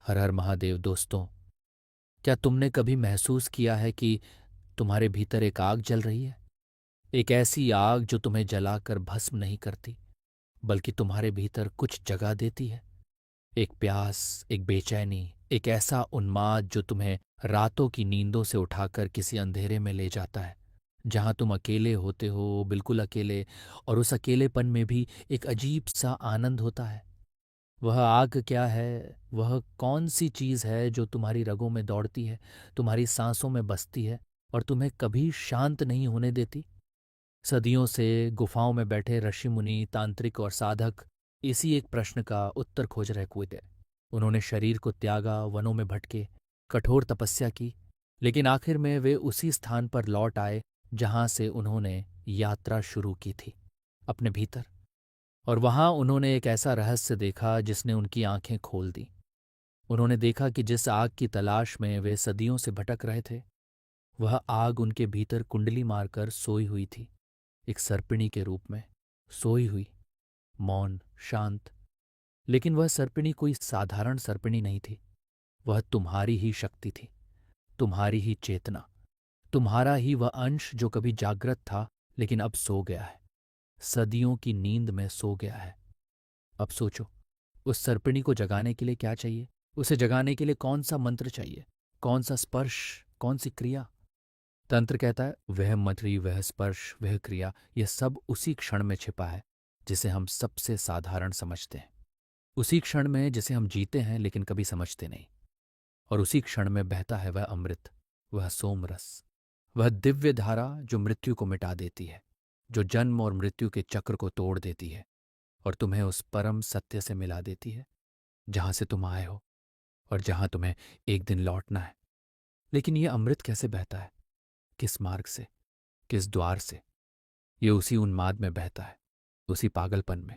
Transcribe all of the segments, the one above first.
हर हर महादेव। दोस्तों, क्या तुमने कभी महसूस किया है कि तुम्हारे भीतर एक आग जल रही है? एक ऐसी आग जो तुम्हें जलाकर भस्म नहीं करती, बल्कि तुम्हारे भीतर कुछ जगा देती है। एक प्यास, एक बेचैनी, एक ऐसा उन्माद जो तुम्हें रातों की नींदों से उठाकर किसी अंधेरे में ले जाता है, जहां तुम अकेले होते हो, बिल्कुल अकेले। और उस अकेलेपन में भी एक अजीब सा आनंद होता है। वह आग क्या है? वह कौन सी चीज है जो तुम्हारी रगों में दौड़ती है, तुम्हारी सांसों में बसती है और तुम्हें कभी शांत नहीं होने देती? सदियों से गुफाओं में बैठे ऋषि मुनि, तांत्रिक और साधक इसी एक प्रश्न का उत्तर खोज रहे हुए थे। उन्होंने शरीर को त्यागा, वनों में भटके, कठोर तपस्या की, लेकिन आखिर में वे उसी स्थान पर लौट आए जहां से उन्होंने यात्रा शुरू की थी, अपने भीतर। और वहां उन्होंने एक ऐसा रहस्य देखा जिसने उनकी आंखें खोल दी। उन्होंने देखा कि जिस आग की तलाश में वे सदियों से भटक रहे थे, वह आग उनके भीतर कुंडली मारकर सोई हुई थी, एक सर्पिणी के रूप में सोई हुई, मौन, शांत। लेकिन वह सर्पिणी कोई साधारण सर्पिणी नहीं थी। वह तुम्हारी ही शक्ति थी, तुम्हारी ही चेतना, तुम्हारा ही वह अंश जो कभी जागृत था लेकिन अब सो गया है, सदियों की नींद में सो गया है। अब सोचो, उस सर्पिणी को जगाने के लिए क्या चाहिए? उसे जगाने के लिए कौन सा मंत्र चाहिए? कौन सा स्पर्श? कौन सी क्रिया? तंत्र कहता है वह मंत्री, वह स्पर्श, वह क्रिया, यह सब उसी क्षण में छिपा है जिसे हम सबसे साधारण समझते हैं, उसी क्षण में जिसे हम जीते हैं लेकिन कभी समझते नहीं। और उसी क्षण में बहता है वह अमृत, वह सोमरस, वह दिव्य धारा जो मृत्यु को मिटा देती है, जो जन्म और मृत्यु के चक्र को तोड़ देती है और तुम्हें उस परम सत्य से मिला देती है जहां से तुम आए हो और जहां तुम्हें एक दिन लौटना है। लेकिन यह अमृत कैसे बहता है? किस मार्ग से? किस द्वार से? ये उसी उन्माद में बहता है, उसी पागलपन में,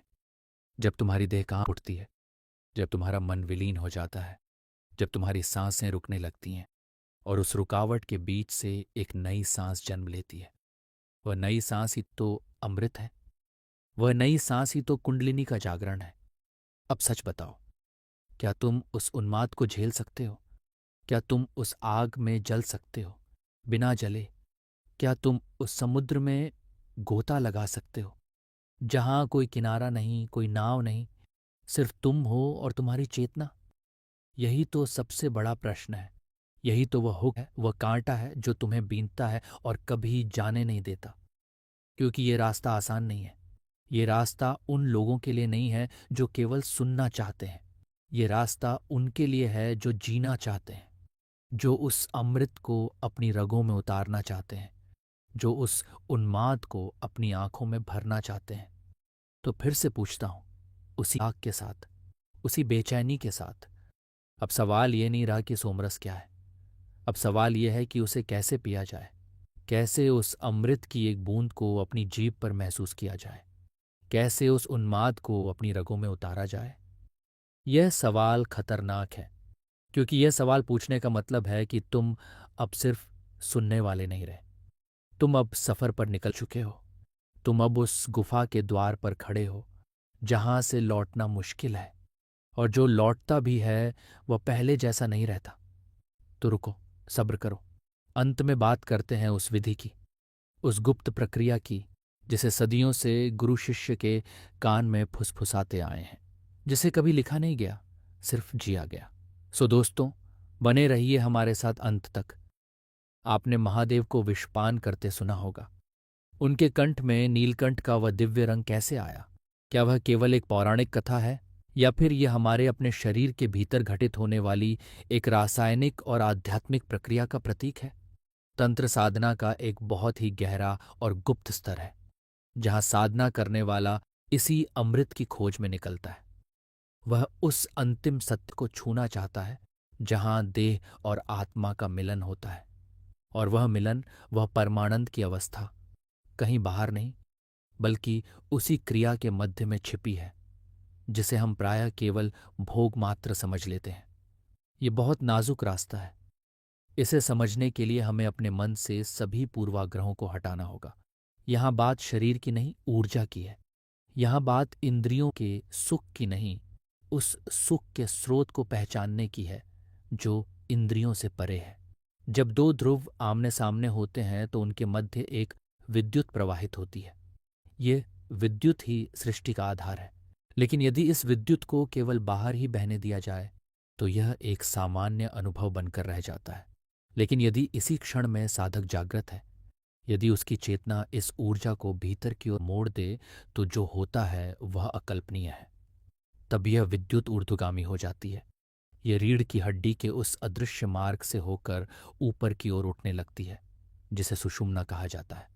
जब तुम्हारी देह कांप उठती है, जब तुम्हारा मन विलीन हो जाता है, जब तुम्हारी सांसें रुकने लगती हैं और उस रुकावट के बीच से एक नई सांस जन्म लेती है। वह नई सांस ही तो अमृत है, वह नई सांस ही तो कुंडलिनी का जागरण है। अब सच बताओ, क्या तुम उस उन्माद को झेल सकते हो? क्या तुम उस आग में जल सकते हो बिना जले? क्या तुम उस समुद्र में गोता लगा सकते हो जहां कोई किनारा नहीं, कोई नाव नहीं, सिर्फ तुम हो और तुम्हारी चेतना? यही तो सबसे बड़ा प्रश्न है। यही तो वह हुक है, वह कांटा है जो तुम्हें बीनता है और कभी जाने नहीं देता। क्योंकि ये रास्ता आसान नहीं है। ये रास्ता उन लोगों के लिए नहीं है जो केवल सुनना चाहते हैं। ये रास्ता उनके लिए है जो जीना चाहते हैं, जो उस अमृत को अपनी रगों में उतारना चाहते हैं, जो उस उन्माद को अपनी आंखों में भरना चाहते हैं। तो फिर से पूछता हूं, उसी आग के साथ, उसी बेचैनी के साथ, अब सवाल ये नहीं रहा कि सोमरस क्या है। अब सवाल यह है कि उसे कैसे पिया जाए, कैसे उस अमृत की एक बूंद को अपनी जीभ पर महसूस किया जाए, कैसे उस उन्माद को अपनी रगों में उतारा जाए। यह सवाल खतरनाक है, क्योंकि यह सवाल पूछने का मतलब है कि तुम अब सिर्फ सुनने वाले नहीं रहे। तुम अब सफर पर निकल चुके हो। तुम अब उस गुफा के द्वार पर खड़े हो जहां से लौटना मुश्किल है, और जो लौटता भी है वह पहले जैसा नहीं रहता। तो रुको, सब्र करो। अंत में बात करते हैं उस विधि की, उस गुप्त प्रक्रिया की जिसे सदियों से गुरु शिष्य के कान में फुसफुसाते आए हैं, जिसे कभी लिखा नहीं गया, सिर्फ जिया गया। सो दोस्तों, बने रहिए हमारे साथ अंत तक। आपने महादेव को विषपान करते सुना होगा। उनके कंठ में नीलकंठ का वह दिव्य रंग कैसे आया? क्या वह केवल एक पौराणिक कथा है, या फिर यह हमारे अपने शरीर के भीतर घटित होने वाली एक रासायनिक और आध्यात्मिक प्रक्रिया का प्रतीक है? तंत्र साधना का एक बहुत ही गहरा और गुप्त स्तर है, जहां साधना करने वाला इसी अमृत की खोज में निकलता है। वह उस अंतिम सत्य को छूना चाहता है जहां देह और आत्मा का मिलन होता है। और वह मिलन, वह परमानंद की अवस्था, कहीं बाहर नहीं, बल्कि उसी क्रिया के मध्य में छिपी है, जिसे हम प्रायः केवल भोग मात्र समझ लेते हैं। ये बहुत नाजुक रास्ता है। इसे समझने के लिए हमें अपने मन से सभी पूर्वाग्रहों को हटाना होगा। यहाँ बात शरीर की नहीं, ऊर्जा की है। यहाँ बात इंद्रियों के सुख की नहीं, उस सुख के स्रोत को पहचानने की है जो इंद्रियों से परे है। जब दो ध्रुव आमने सामने होते हैं तो उनके मध्य एक विद्युत प्रवाहित होती है। ये विद्युत ही सृष्टि का आधार है। लेकिन यदि इस विद्युत को केवल बाहर ही बहने दिया जाए तो यह एक सामान्य अनुभव बनकर रह जाता है। लेकिन यदि इसी क्षण में साधक जागृत है, यदि उसकी चेतना इस ऊर्जा को भीतर की ओर मोड़ दे, तो जो होता है वह अकल्पनीय है। तब यह विद्युत ऊर्ध्वगामी हो जाती है। ये रीढ़ की हड्डी के उस अदृश्य मार्ग से होकर ऊपर की ओर उठने लगती है जिसे सुषुम्ना कहा जाता है।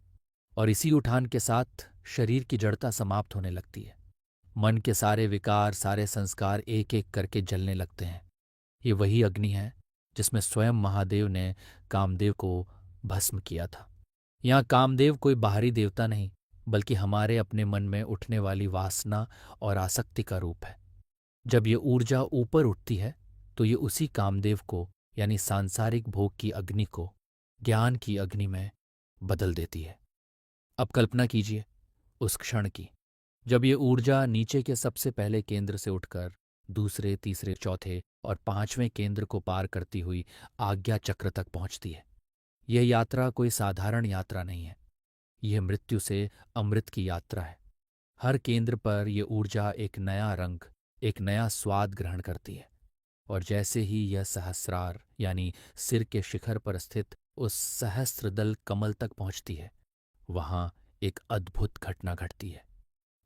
और इसी उठान के साथ शरीर की जड़ता समाप्त होने लगती है। मन के सारे विकार, सारे संस्कार एक एक करके जलने लगते हैं। ये वही अग्नि है जिसमें स्वयं महादेव ने कामदेव को भस्म किया था। यहाँ कामदेव कोई बाहरी देवता नहीं, बल्कि हमारे अपने मन में उठने वाली वासना और आसक्ति का रूप है। जब ये ऊर्जा ऊपर उठती है तो ये उसी कामदेव को, यानी सांसारिक भोग की अग्नि को, ज्ञान की अग्नि में बदल देती है। अब कल्पना कीजिए उस क्षण की जब ये ऊर्जा नीचे के सबसे पहले केंद्र से उठकर दूसरे, तीसरे, चौथे और पांचवें केंद्र को पार करती हुई आज्ञा चक्र तक पहुंचती है। यह यात्रा कोई साधारण यात्रा नहीं है। यह मृत्यु से अमृत की यात्रा है। हर केंद्र पर यह ऊर्जा एक नया रंग, एक नया स्वाद ग्रहण करती है। और जैसे ही यह सहस्रार यानी सिर के शिखर पर स्थित उस सहस्त्रदल कमल तक पहुंचती है, वहां एक अद्भुत घटना घटती है।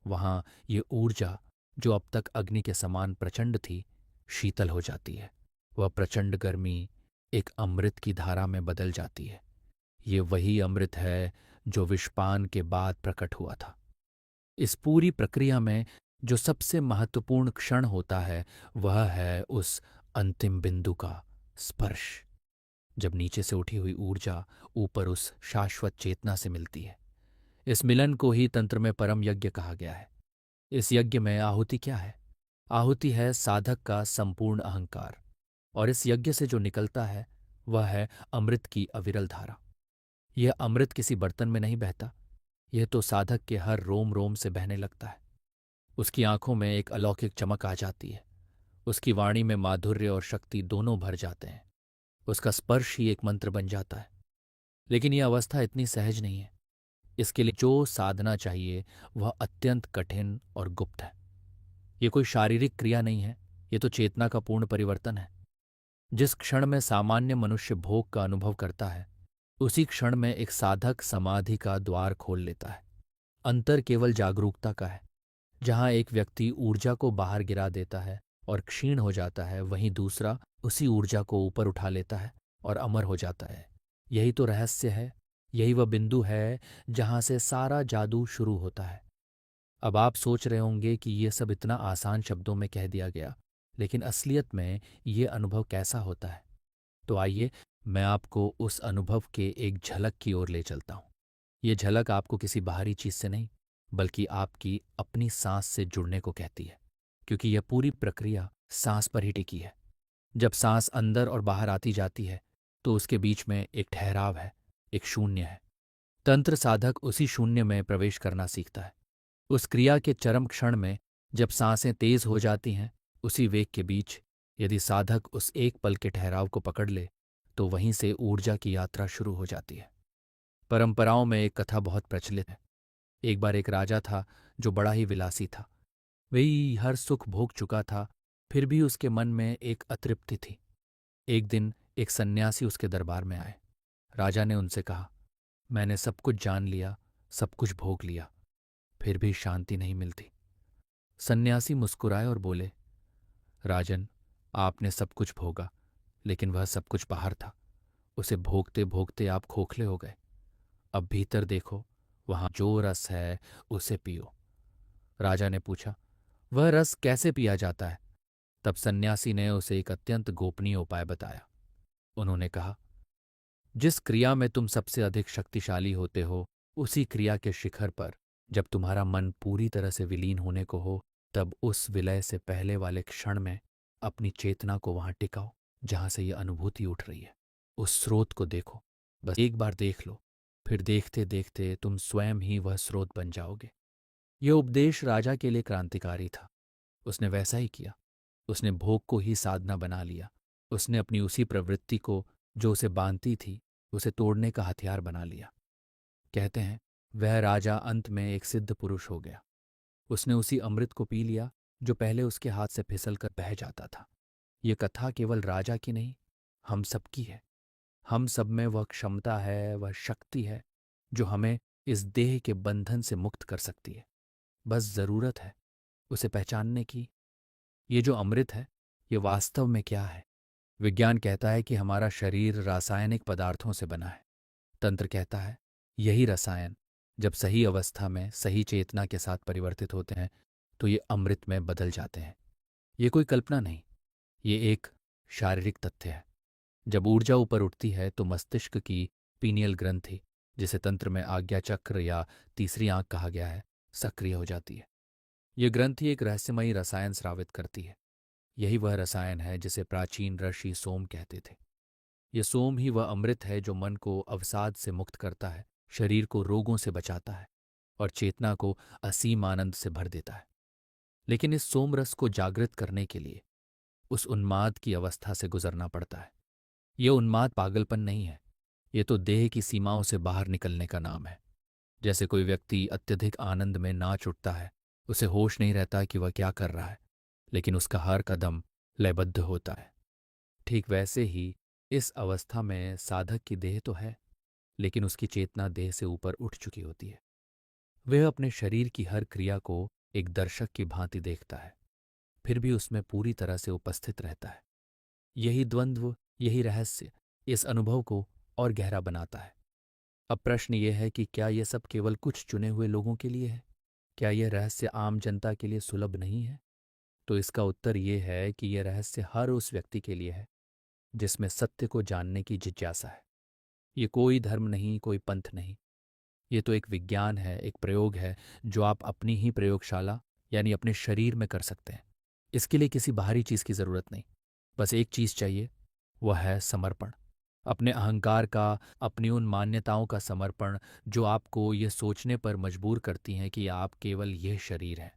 वहां ये ऊर्जा जो अब तक अग्नि के समान प्रचंड थी, शीतल हो जाती है। वह प्रचंड गर्मी एक अमृत की धारा में बदल जाती है। ये वही अमृत है जो विषपान के बाद प्रकट हुआ था। इस पूरी प्रक्रिया में जो सबसे महत्वपूर्ण क्षण होता है वह है उस अंतिम बिंदु का स्पर्श, जब नीचे से उठी हुई ऊर्जा ऊपर उस शाश्वत चेतना से मिलती है। इस मिलन को ही तंत्र में परम यज्ञ कहा गया है। इस यज्ञ में आहुति क्या है? आहुति है साधक का संपूर्ण अहंकार, और इस यज्ञ से जो निकलता है वह है अमृत की अविरल धारा। यह अमृत किसी बर्तन में नहीं बहता, यह तो साधक के हर रोम रोम से बहने लगता है। उसकी आंखों में एक अलौकिक चमक आ जाती है। उसकी वाणी में माधुर्य और शक्ति दोनों भर जाते हैं। उसका स्पर्श ही एक मंत्र बन जाता है। लेकिन यह अवस्था इतनी सहज नहीं है। इसके लिए जो साधना चाहिए वह अत्यंत कठिन और गुप्त है। ये कोई शारीरिक क्रिया नहीं है, ये तो चेतना का पूर्ण परिवर्तन है। जिस क्षण में सामान्य मनुष्य भोग का अनुभव करता है, उसी क्षण में एक साधक समाधि का द्वार खोल लेता है। अंतर केवल जागरूकता का है। जहां एक व्यक्ति ऊर्जा को बाहर गिरा देता है और क्षीण हो जाता है, वहीं दूसरा उसी ऊर्जा को ऊपर उठा लेता है और अमर हो जाता है। यही तो रहस्य है। यही वह बिंदु है जहां से सारा जादू शुरू होता है। अब आप सोच रहे होंगे कि ये सब इतना आसान शब्दों में कह दिया गया, लेकिन असलियत में ये अनुभव कैसा होता है? तो आइए मैं आपको उस अनुभव के एक झलक की ओर ले चलता हूं। ये झलक आपको किसी बाहरी चीज से नहीं, बल्कि आपकी अपनी सांस से जुड़ने को कहती है, क्योंकि यह पूरी प्रक्रिया सांस पर ही टिकी है। जब सांस अंदर और बाहर आती जाती है तो उसके बीच में एक ठहराव है, एक शून्य है। तंत्र साधक उसी शून्य में प्रवेश करना सीखता है। उस क्रिया के चरम क्षण में जब सांसें तेज हो जाती हैं, उसी वेग के बीच यदि साधक उस एक पल के ठहराव को पकड़ ले तो वहीं से ऊर्जा की यात्रा शुरू हो जाती है। परंपराओं में एक कथा बहुत प्रचलित है। एक बार एक राजा था जो बड़ा ही विलासी था। वही हर सुख भोग चुका था, फिर भी उसके मन में एक अतृप्ति थी। एक दिन एक सन्यासी उसके दरबार में आए। राजा ने उनसे कहा, मैंने सब कुछ जान लिया, सब कुछ भोग लिया, फिर भी शांति नहीं मिलती। सन्यासी मुस्कुराए और बोले, राजन, आपने सब कुछ भोगा, लेकिन वह सब कुछ बाहर था। उसे भोगते भोगते आप खोखले हो गए। अब भीतर देखो, वहां जो रस है उसे पियो। राजा ने पूछा, वह रस कैसे पिया जाता है? तब सन्यासी ने उसे एक अत्यंत गोपनीय उपाय बताया। उन्होंने कहा, जिस क्रिया में तुम सबसे अधिक शक्तिशाली होते हो, उसी क्रिया के शिखर पर जब तुम्हारा मन पूरी तरह से विलीन होने को हो, तब उस विलय से पहले वाले क्षण में अपनी चेतना को वहां टिकाओ जहां से यह अनुभूति उठ रही है। उस स्रोत को देखो, बस एक बार देख लो, फिर देखते देखते तुम स्वयं ही वह स्रोत बन जाओगे। यह उपदेश राजा के लिए क्रांतिकारी था। उसने वैसा ही किया। उसने भोग को ही साधना बना लिया। उसने अपनी उसी प्रवृत्ति को जो उसे बांधती थी, उसे तोड़ने का हथियार बना लिया। कहते हैं वह राजा अंत में एक सिद्ध पुरुष हो गया। उसने उसी अमृत को पी लिया जो पहले उसके हाथ से फिसल कर बह जाता था। ये कथा केवल राजा की नहीं, हम सबकी है। हम सब में वह क्षमता है, वह शक्ति है जो हमें इस देह के बंधन से मुक्त कर सकती है। बस जरूरत है उसे पहचानने की। ये जो अमृत है, ये वास्तव में क्या है? विज्ञान कहता है कि हमारा शरीर रासायनिक पदार्थों से बना है। तंत्र कहता है यही रसायन जब सही अवस्था में सही चेतना के साथ परिवर्तित होते हैं तो ये अमृत में बदल जाते हैं। ये कोई कल्पना नहीं, ये एक शारीरिक तथ्य है। जब ऊर्जा ऊपर उठती है तो मस्तिष्क की पीनियल ग्रंथि, जिसे तंत्र में आज्ञा चक्र या तीसरी आंख कहा गया है, सक्रिय हो जाती है। ये ग्रंथि एक रहस्यमयी रसायन स्रावित करती है। यही वह रसायन है जिसे प्राचीन ऋषि सोम कहते थे। ये सोम ही वह अमृत है जो मन को अवसाद से मुक्त करता है, शरीर को रोगों से बचाता है और चेतना को असीम आनंद से भर देता है। लेकिन इस सोम रस को जागृत करने के लिए उस उन्माद की अवस्था से गुजरना पड़ता है। ये उन्माद पागलपन नहीं है, ये तो देह की सीमाओं से बाहर निकलने का नाम है। जैसे कोई व्यक्ति अत्यधिक आनंद में नाच उठता है, उसे होश नहीं रहता कि वह क्या कर रहा है, लेकिन उसका हर कदम लयबद्ध होता है। ठीक वैसे ही इस अवस्था में साधक की देह तो है, लेकिन उसकी चेतना देह से ऊपर उठ चुकी होती है। वह अपने शरीर की हर क्रिया को एक दर्शक की भांति देखता है, फिर भी उसमें पूरी तरह से उपस्थित रहता है। यही द्वंद्व, यही रहस्य इस अनुभव को और गहरा बनाता है। अब प्रश्न यह है कि क्या यह सब केवल कुछ चुने हुए लोगों के लिए है? क्या यह रहस्य आम जनता के लिए सुलभ नहीं है? तो इसका उत्तर यह है कि यह रहस्य हर उस व्यक्ति के लिए है जिसमें सत्य को जानने की जिज्ञासा है। ये कोई धर्म नहीं, कोई पंथ नहीं, ये तो एक विज्ञान है, एक प्रयोग है जो आप अपनी ही प्रयोगशाला यानी अपने शरीर में कर सकते हैं। इसके लिए किसी बाहरी चीज की जरूरत नहीं, बस एक चीज चाहिए, वह है समर्पण। अपने अहंकार का, अपनी उन मान्यताओं का समर्पण जो आपको ये सोचने पर मजबूर करती हैं कि आप केवल यह शरीर हैं।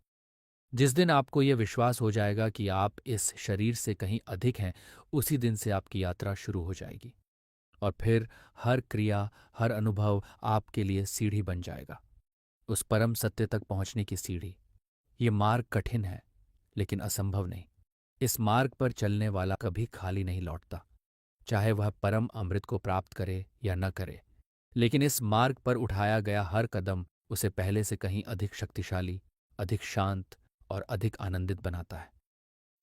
जिस दिन आपको यह विश्वास हो जाएगा कि आप इस शरीर से कहीं अधिक हैं, उसी दिन से आपकी यात्रा शुरू हो जाएगी। और फिर हर क्रिया, हर अनुभव आपके लिए सीढ़ी बन जाएगा, उस परम सत्य तक पहुंचने की सीढ़ी। ये मार्ग कठिन है, लेकिन असंभव नहीं। इस मार्ग पर चलने वाला कभी खाली नहीं लौटता, चाहे वह परम अमृत को प्राप्त करे या न करे। लेकिन इस मार्ग पर उठाया गया हर कदम उसे पहले से कहीं अधिक शक्तिशाली, अधिक शांत और अधिक आनंदित बनाता है।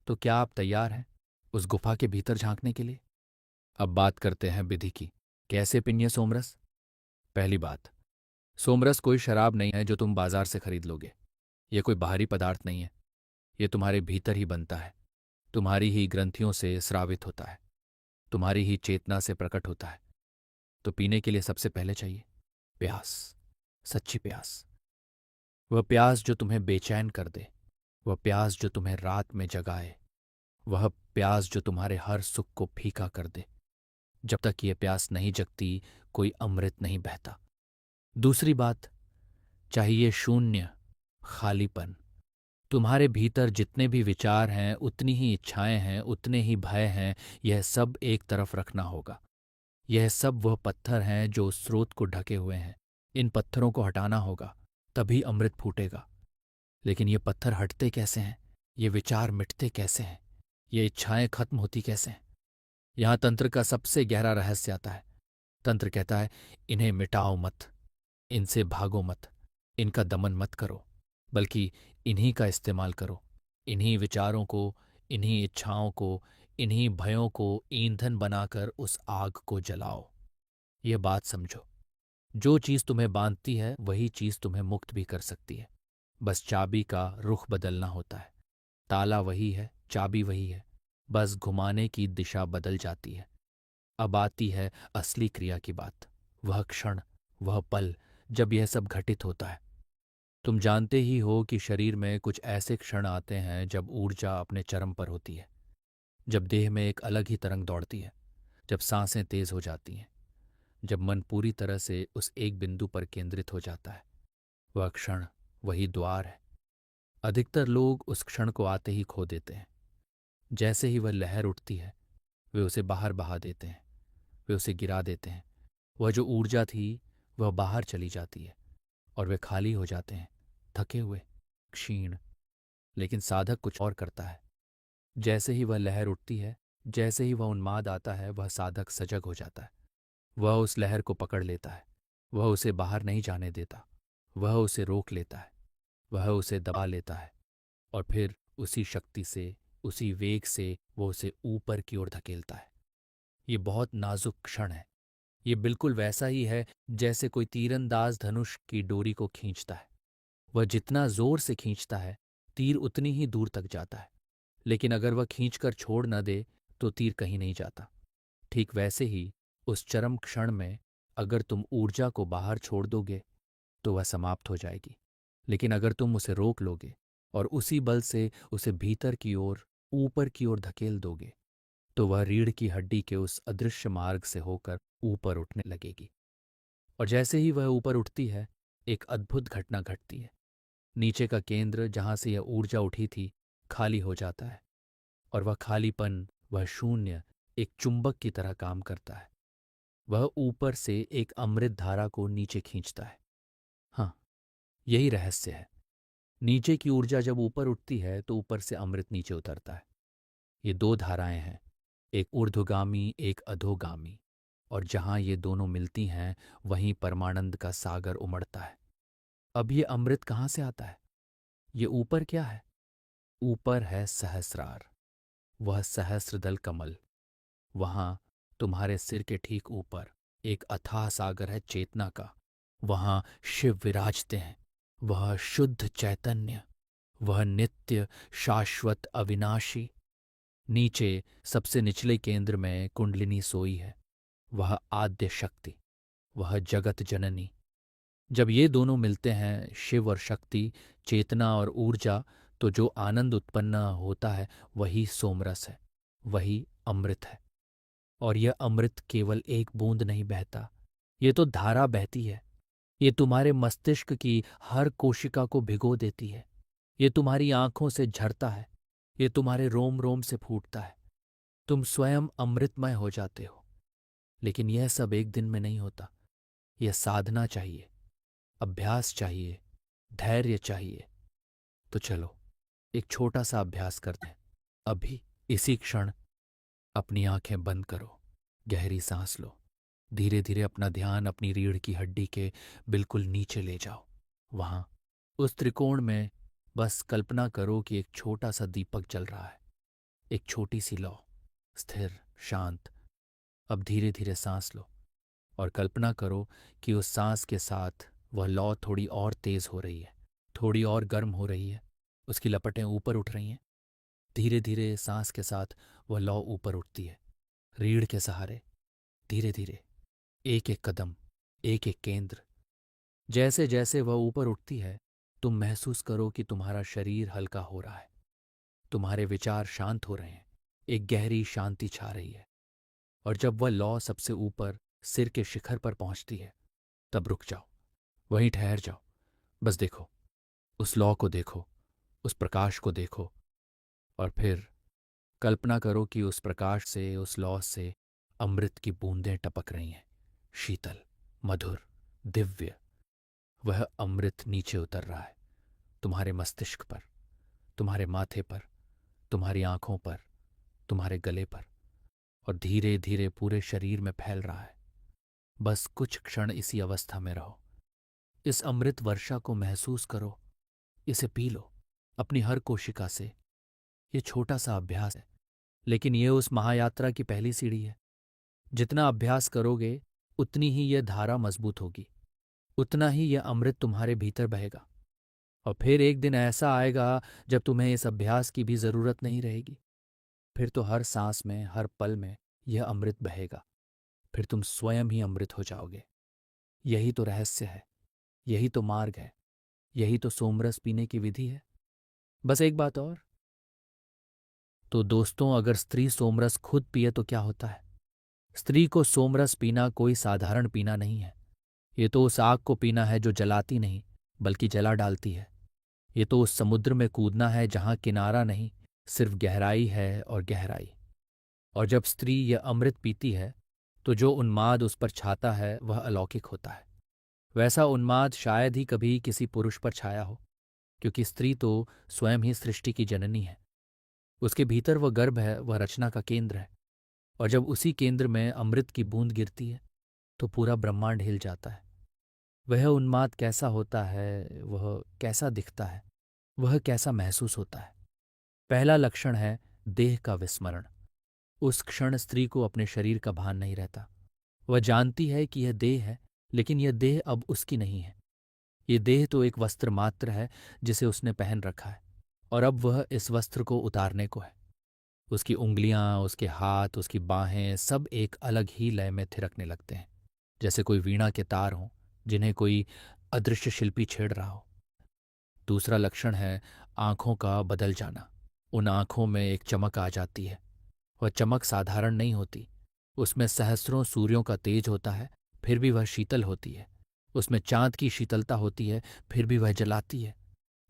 तो क्या आप तैयार हैं उस गुफा के भीतर झांकने के लिए? अब बात करते हैं विधि की। कैसे पिनिए सोमरस? पहली बात, सोमरस कोई शराब नहीं है जो तुम बाजार से खरीद लोगे। यह कोई बाहरी पदार्थ नहीं है, यह तुम्हारे भीतर ही बनता है, तुम्हारी ही ग्रंथियों से स्रावित होता है, तुम्हारी ही चेतना से प्रकट होता है। तो पीने के लिए सबसे पहले चाहिए प्यास, सच्ची प्यास। वह प्यास जो तुम्हें बेचैन कर दे, वह प्यास जो तुम्हें रात में जगाए, वह प्यास जो तुम्हारे हर सुख को फीका कर दे। जब तक ये प्यास नहीं जगती, कोई अमृत नहीं बहता। दूसरी बात, चाहिए शून्य, खालीपन। तुम्हारे भीतर जितने भी विचार हैं, उतनी ही इच्छाएं हैं, उतने ही भय हैं, यह सब एक तरफ रखना होगा। यह सब वह पत्थर हैं जो उस स्रोत को ढके हुए हैं। इन पत्थरों को हटाना होगा, तभी अमृत फूटेगा। लेकिन ये पत्थर हटते कैसे हैं? ये विचार मिटते कैसे हैं? ये इच्छाएं खत्म होती कैसे हैं? यहां तंत्र का सबसे गहरा रहस्य आता है। तंत्र कहता है इन्हें मिटाओ मत, इनसे भागो मत, इनका दमन मत करो, बल्कि इन्हीं का इस्तेमाल करो। इन्हीं विचारों को, इन्हीं इच्छाओं को, इन्हीं भयों को ईंधन बनाकर उस आग को जलाओ। ये बात समझो, जो चीज तुम्हें बांधती है वही चीज तुम्हें मुक्त भी कर सकती है। बस चाबी का रुख बदलना होता है। ताला वही है, चाबी वही है, बस घुमाने की दिशा बदल जाती है। अब आती है असली क्रिया की बात, वह क्षण, वह पल जब यह सब घटित होता है। तुम जानते ही हो कि शरीर में कुछ ऐसे क्षण आते हैं जब ऊर्जा अपने चरम पर होती है, जब देह में एक अलग ही तरंग दौड़ती है, जब सांसें तेज हो जाती हैं, जब मन पूरी तरह से उस एक बिंदु पर केंद्रित हो जाता है। वह क्षण, वही द्वार है। अधिकतर लोग उस क्षण को आते ही खो देते हैं। जैसे ही वह लहर उठती है वे उसे बाहर बहा देते हैं, वे उसे गिरा देते हैं। वह जो ऊर्जा थी वह बाहर चली जाती है और वे खाली हो जाते हैं, थके हुए, क्षीण। लेकिन साधक कुछ और करता है। जैसे ही वह लहर उठती है, जैसे ही वह उन्माद आता है, वह साधक सजग हो जाता है। वह उस लहर को पकड़ लेता है, वह उसे बाहर नहीं जाने देता, वह उसे रोक लेता है, वह उसे दबा लेता है और फिर उसी शक्ति से, उसी वेग से वो उसे ऊपर की ओर धकेलता है। ये बहुत नाजुक क्षण है। ये बिल्कुल वैसा ही है जैसे कोई तीरंदाज धनुष की डोरी को खींचता है। वह जितना जोर से खींचता है, तीर उतनी ही दूर तक जाता है। लेकिन अगर वह खींचकर छोड़ न दे तो तीर कहीं नहीं जाता। ठीक वैसे ही उस चरम क्षण में अगर तुम ऊर्जा को बाहर छोड़ दोगे तो वह समाप्त हो जाएगी। लेकिन अगर तुम उसे रोक लोगे और उसी बल से उसे भीतर की ओर, ऊपर की ओर धकेल दोगे, तो वह रीढ़ की हड्डी के उस अदृश्य मार्ग से होकर ऊपर उठने लगेगी। और जैसे ही वह ऊपर उठती है, एक अद्भुत घटना घटती है। नीचे का केंद्र जहां से यह ऊर्जा उठी थी खाली हो जाता है और वह खालीपन, वह शून्य एक चुंबक की तरह काम करता है। वह ऊपर से एक अमृत धारा को नीचे खींचता है। हाँ, यही रहस्य है। नीचे की ऊर्जा जब ऊपर उठती है तो ऊपर से अमृत नीचे उतरता है। ये दो धाराएं हैं, एक ऊर्ध्वगामी, एक अधोगामी। और जहां ये दोनों मिलती हैं वहीं परमानंद का सागर उमड़ता है। अब ये अमृत कहाँ से आता है? ये ऊपर क्या है? ऊपर है सहस्रार, वह सहस्रदल कमल। वहां तुम्हारे सिर के ठीक ऊपर एक अथाह सागर है चेतना का। वहां शिव विराजते हैं। वह शुद्ध चैतन्य, वह नित्य, शाश्वत, अविनाशी। नीचे सबसे निचले केंद्र में कुंडलिनी सोई है, वह आद्य शक्ति, वह जगत जननी। जब ये दोनों मिलते हैं, शिव और शक्ति, चेतना और ऊर्जा, तो जो आनंद उत्पन्न होता है वही सोमरस है, वही अमृत है। और यह अमृत केवल एक बूंद नहीं बहता, ये तो धारा बहती है। ये तुम्हारे मस्तिष्क की हर कोशिका को भिगो देती है। ये तुम्हारी आंखों से झरता है, ये तुम्हारे रोम रोम से फूटता है। तुम स्वयं अमृतमय हो जाते हो। लेकिन यह सब एक दिन में नहीं होता। यह साधना चाहिए, अभ्यास चाहिए, धैर्य चाहिए। तो चलो एक छोटा सा अभ्यास करते हैं। अभी, इसी क्षण अपनी आंखें बंद करो, गहरी सांस लो, धीरे धीरे अपना ध्यान अपनी रीढ़ की हड्डी के बिल्कुल नीचे ले जाओ। वहां उस त्रिकोण में बस कल्पना करो कि एक छोटा सा दीपक जल रहा है, एक छोटी सी लौ, स्थिर, शांत। अब धीरे धीरे सांस लो और कल्पना करो कि उस सांस के साथ वह लौ थोड़ी और तेज हो रही है, थोड़ी और गर्म हो रही है, उसकी लपटें ऊपर उठ रही हैं। धीरे धीरे सांस के साथ वह लौ ऊपर उठती है, रीढ़ के सहारे, धीरे धीरे, एक एक कदम, एक एक केंद्र। जैसे जैसे वह ऊपर उठती है, तुम महसूस करो कि तुम्हारा शरीर हल्का हो रहा है, तुम्हारे विचार शांत हो रहे हैं, एक गहरी शांति छा रही है। और जब वह लौ सबसे ऊपर सिर के शिखर पर पहुंचती है, तब रुक जाओ, वहीं ठहर जाओ। बस देखो, उस लौ को देखो, उस प्रकाश को देखो। और फिर कल्पना करो कि उस प्रकाश से, उस लौ से अमृत की बूंदें टपक रही हैं, शीतल, मधुर, दिव्य। वह अमृत नीचे उतर रहा है, तुम्हारे मस्तिष्क पर, तुम्हारे माथे पर, तुम्हारी आंखों पर, तुम्हारे गले पर, और धीरे धीरे पूरे शरीर में फैल रहा है। बस कुछ क्षण इसी अवस्था में रहो, इस अमृत वर्षा को महसूस करो, इसे पी लो अपनी हर कोशिका से। ये छोटा सा अभ्यास है, लेकिन ये उस महायात्रा की पहली सीढ़ी है। जितना अभ्यास करोगे उतनी ही यह धारा मजबूत होगी, उतना ही यह अमृत तुम्हारे भीतर बहेगा। और फिर एक दिन ऐसा आएगा जब तुम्हें इस अभ्यास की भी जरूरत नहीं रहेगी। फिर तो हर सांस में, हर पल में यह अमृत बहेगा। फिर तुम स्वयं ही अमृत हो जाओगे। यही तो रहस्य है, यही तो मार्ग है, यही तो सोमरस पीने की विधि है। बस एक बात और, तो दोस्तों, अगर स्त्री सोमरस खुद पिए तो क्या होता है? स्त्री को सोमरस पीना कोई साधारण पीना नहीं है। ये तो उस आग को पीना है जो जलाती नहीं बल्कि जला डालती है। ये तो उस समुद्र में कूदना है जहां किनारा नहीं सिर्फ गहराई है और गहराई। और जब स्त्री यह अमृत पीती है तो जो उन्माद उस पर छाता है वह अलौकिक होता है। वैसा उन्माद शायद ही कभी किसी पुरुष पर छाया हो, क्योंकि स्त्री तो स्वयं ही सृष्टि की जननी है। उसके भीतर वह गर्भ है, वह रचना का केंद्र है। और जब उसी केंद्र में अमृत की बूंद गिरती है तो पूरा ब्रह्मांड हिल जाता है। वह उन्माद कैसा होता है, वह कैसा दिखता है, वह कैसा महसूस होता है? पहला लक्षण है देह का विस्मरण। उस क्षण स्त्री को अपने शरीर का भान नहीं रहता। वह जानती है कि यह देह है, लेकिन यह देह अब उसकी नहीं है। ये देह तो एक वस्त्र मात्र है जिसे उसने पहन रखा है, और अब वह इस वस्त्र को उतारने को है। उसकी उंगलियां, उसके हाथ, उसकी बाहें सब एक अलग ही लय में थिरकने लगते हैं, जैसे कोई वीणा के तार हों जिन्हें कोई अदृश्य शिल्पी छेड़ रहा हो। दूसरा लक्षण है आंखों का बदल जाना। उन आंखों में एक चमक आ जाती है। वह चमक साधारण नहीं होती। उसमें सहस्रों सूर्यों का तेज होता है, फिर भी वह शीतल होती है। उसमें चांद की शीतलता होती है, फिर भी वह जलाती है।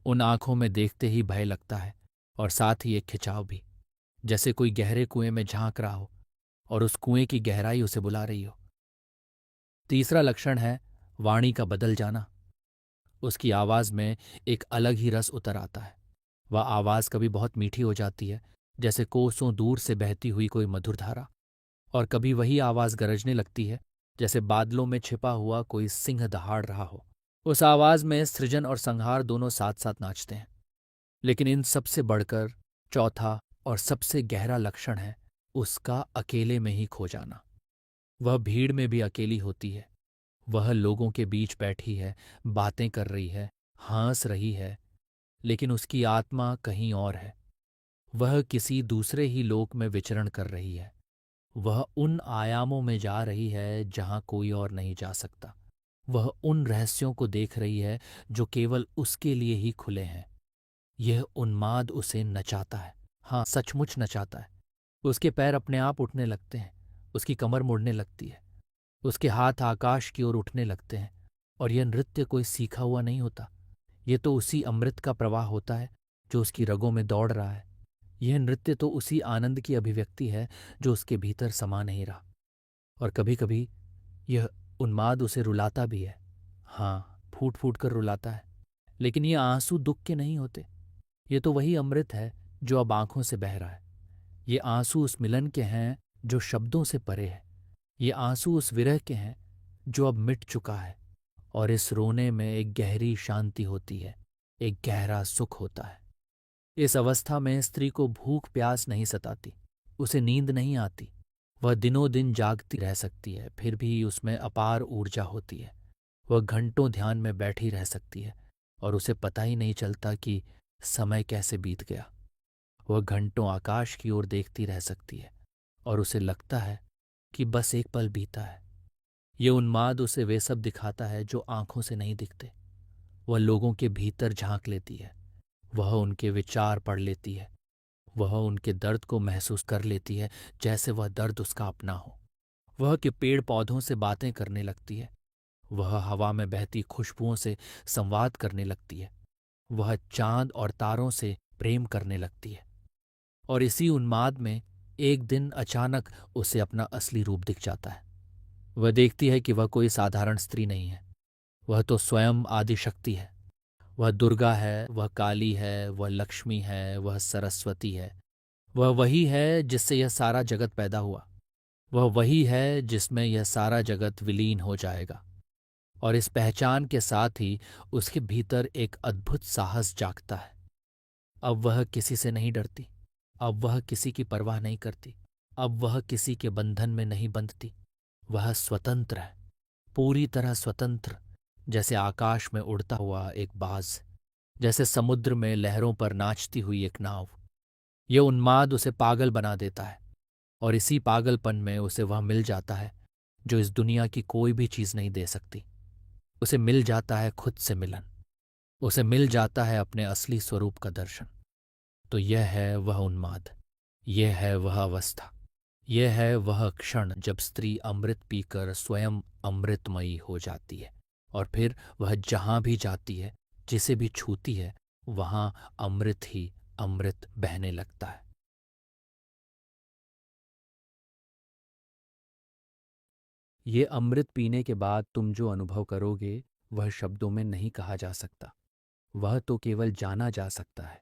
उन आंखों में देखते ही भय लगता है, और साथ ही एक खिंचाव भी, जैसे कोई गहरे कुएं में झांक रहा हो और उस कुएं की गहराई उसे बुला रही हो। तीसरा लक्षण है वाणी का बदल जाना। उसकी आवाज में एक अलग ही रस उतर आता है। वह आवाज कभी बहुत मीठी हो जाती है, जैसे कोसों दूर से बहती हुई कोई मधुर धारा, और कभी वही आवाज गरजने लगती है, जैसे बादलों में छिपा हुआ कोई सिंह दहाड़ रहा हो। उस आवाज में सृजन और संहार दोनों साथ साथ नाचते हैं। लेकिन इन सबसे बढ़कर चौथा और सबसे गहरा लक्षण है उसका अकेले में ही खो जाना। वह भीड़ में भी अकेली होती है। वह लोगों के बीच बैठी है, बातें कर रही है, हंस रही है, लेकिन उसकी आत्मा कहीं और है। वह किसी दूसरे ही लोक में विचरण कर रही है। वह उन आयामों में जा रही है जहां कोई और नहीं जा सकता। वह उन रहस्यों को देख रही है जो केवल उसके लिए ही खुले हैं। यह उन्माद उसे नचाता है। हाँ, सचमुच नचाता है। उसके पैर अपने आप उठने लगते हैं, उसकी कमर मुड़ने लगती है, उसके हाथ आकाश की ओर उठने लगते हैं। और यह नृत्य कोई सीखा हुआ नहीं होता। ये तो उसी अमृत का प्रवाह होता है जो उसकी रगों में दौड़ रहा है। यह नृत्य तो उसी आनंद की अभिव्यक्ति है जो उसके भीतर समा नहीं रहा। और कभी कभी यह उन्माद उसे रुलाता भी है। हाँ, फूट फूट कर रुलाता है। लेकिन ये आंसू दुख के नहीं होते। ये तो वही अमृत है जो अब आंखों से बह रहा है। ये आंसू उस मिलन के हैं जो शब्दों से परे है। ये आंसू उस विरह के हैं जो अब मिट चुका है। और इस रोने में एक गहरी शांति होती है, एक गहरा सुख होता है। इस अवस्था में स्त्री को भूख प्यास नहीं सताती, उसे नींद नहीं आती। वह दिनों दिन जागती रह सकती है, फिर भी उसमें अपार ऊर्जा होती है। वह घंटों ध्यान में बैठी रह सकती है और उसे पता ही नहीं चलता कि समय कैसे बीत गया। वह घंटों आकाश की ओर देखती रह सकती है और उसे लगता है कि बस एक पल बीता है। ये उन्माद उसे वे सब दिखाता है जो आंखों से नहीं दिखते। वह लोगों के भीतर झांक लेती है। वह उनके विचार पढ़ लेती है। वह उनके दर्द को महसूस कर लेती है जैसे वह दर्द उसका अपना हो। वह के पेड़ पौधों से बातें करने लगती है। वह हवा में बहती खुशबुओं से संवाद करने लगती है। वह चांद और तारों से प्रेम करने लगती है। और इसी उन्माद में एक दिन अचानक उसे अपना असली रूप दिख जाता है। वह देखती है कि वह कोई साधारण स्त्री नहीं है। वह तो स्वयं आदिशक्ति है। वह दुर्गा है, वह काली है, वह लक्ष्मी है, वह सरस्वती है। वह वही है जिससे यह सारा जगत पैदा हुआ। वह वही है जिसमें यह सारा जगत विलीन हो जाएगा। और इस पहचान के साथ ही उसके भीतर एक अद्भुत साहस जागता है। अब वह किसी से नहीं डरती। अब वह किसी की परवाह नहीं करती। अब वह किसी के बंधन में नहीं बंधती। वह स्वतंत्र है, पूरी तरह स्वतंत्र, जैसे आकाश में उड़ता हुआ एक बाज, जैसे समुद्र में लहरों पर नाचती हुई एक नाव। यह उन्माद उसे पागल बना देता है, और इसी पागलपन में उसे वह मिल जाता है जो इस दुनिया की कोई भी चीज नहीं दे सकती। उसे मिल जाता है खुद से मिलन। उसे मिल जाता है अपने असली स्वरूप का दर्शन। तो यह है वह उन्माद, यह है वह अवस्था, यह है वह क्षण जब स्त्री अमृत पीकर स्वयं अमृतमयी हो जाती है। और फिर वह जहां भी जाती है, जिसे भी छूती है, वहां अमृत ही अमृत बहने लगता है। ये अमृत पीने के बाद तुम जो अनुभव करोगे वह शब्दों में नहीं कहा जा सकता। वह तो केवल जाना जा सकता है,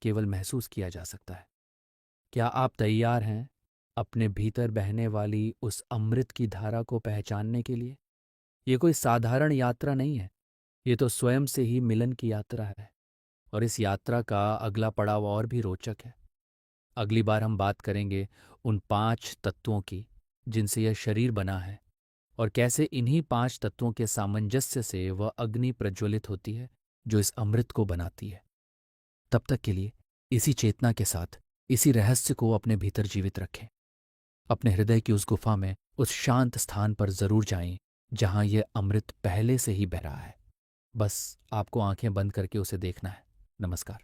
केवल महसूस किया जा सकता है। क्या आप तैयार हैं अपने भीतर बहने वाली उस अमृत की धारा को पहचानने के लिए? ये कोई साधारण यात्रा नहीं है, ये तो स्वयं से ही मिलन की यात्रा है। और इस यात्रा का अगला पड़ाव और भी रोचक है। अगली बार हम बात करेंगे उन 5 तत्वों की जिनसे यह शरीर बना है, और कैसे इन्हीं 5 तत्वों के सामंजस्य से वह अग्नि प्रज्वलित होती है जो इस अमृत को बनाती है। तब तक के लिए इसी चेतना के साथ इसी रहस्य को अपने भीतर जीवित रखें। अपने हृदय की उस गुफा में, उस शांत स्थान पर जरूर जाएं जहां यह अमृत पहले से ही बह रहा है। बस आपको आंखें बंद करके उसे देखना है। नमस्कार।